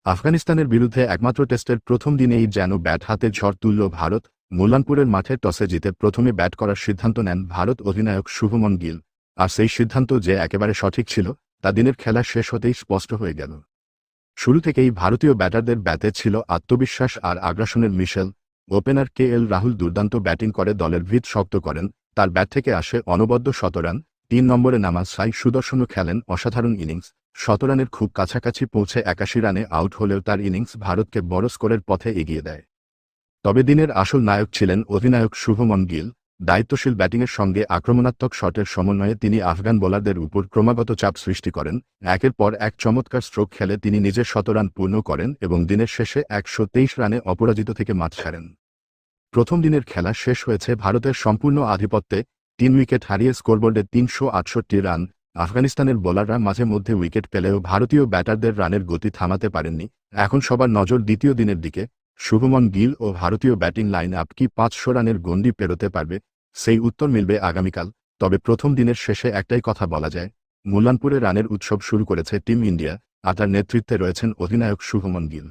আফগানিস্তানের বিরুদ্ধে একমাত্র টেস্টের প্রথম দিনেই যেন ব্যাট হাতে ঝড় তুলল ভারত। মূল্যানপুরের মাঠে টসে জিতে প্রথমে ব্যাট করার সিদ্ধান্ত নেন ভারত অধিনায়ক শুভমন গিল। আর সেই সিদ্ধান্ত যে একেবারে সঠিক ছিল তা দিনের খেলা শেষ হতেই স্পষ্ট হয়ে গেল। শুরু থেকেই ভারতীয় ব্যাটারদের ব্যাটে ছিল আত্মবিশ্বাস আর আগ্রাসনের মিশেল। ওপেনার রাহুল দুর্দান্ত ব্যাটিং করে দলের ভিত শক্ত করেন। তার ব্যাট থেকে আসে অনবদ্য ১৭ রান। ৩ নম্বরে নামা সাই সুদর্শনও খেলেন অসাধারণ ইনিংস। ১৭ রানের খুব কাছাকাছি পৌঁছে ৮১ রানে আউট হলেও তার ইনিংস ভারতকে বড় স্কোরের পথে এগিয়ে দেয়। তবে দিনের আসল নায়ক ছিলেন অধিনায়ক শুভমন গিল। দায়িত্বশীল ব্যাটিংয়ের সঙ্গে আক্রমণাত্মক শটের সমন্বয়ে তিনি আফগান বোলারদের উপর ক্রমাগত চাপ সৃষ্টি করেন। একের পর এক চমৎকার স্ট্রোক খেলে তিনি নিজের ১০০ রান পূর্ণ করেন এবং দিনের শেষে ১২৩ রানে অপরাজিত থেকে মাঠ ছাড়েন। প্রথম দিনের খেলা শেষ হয়েছে ভারতের সম্পূর্ণ আধিপত্যে। ৩ উইকেট হারিয়ে স্কোরবোর্ডে ৩৬৮ রান। আফগানিস্তানের বোলাররা মাঝে মধ্যে উইকেট পেলেও ভারতীয় ব্যাটারদের রানের গতি থামাতে পারেননি। এখন সবার নজর দ্বিতীয় দিনের দিকে। শুভমন গিল ও ভারতীয় ব্যাটিং লাইন আপ কি ৫০০ রানের গণ্ডি পেরোতে পারবে, সেই উত্তর মিলবে আগামীকাল। তবে প্রথম দিনের শেষে একটাই কথা বলা যায়, মূল্যানপুরে রানের উৎসব শুরু করেছে টিম ইন্ডিয়া, আর তার নেতৃত্বে রয়েছেন অধিনায়ক শুভমন গিল।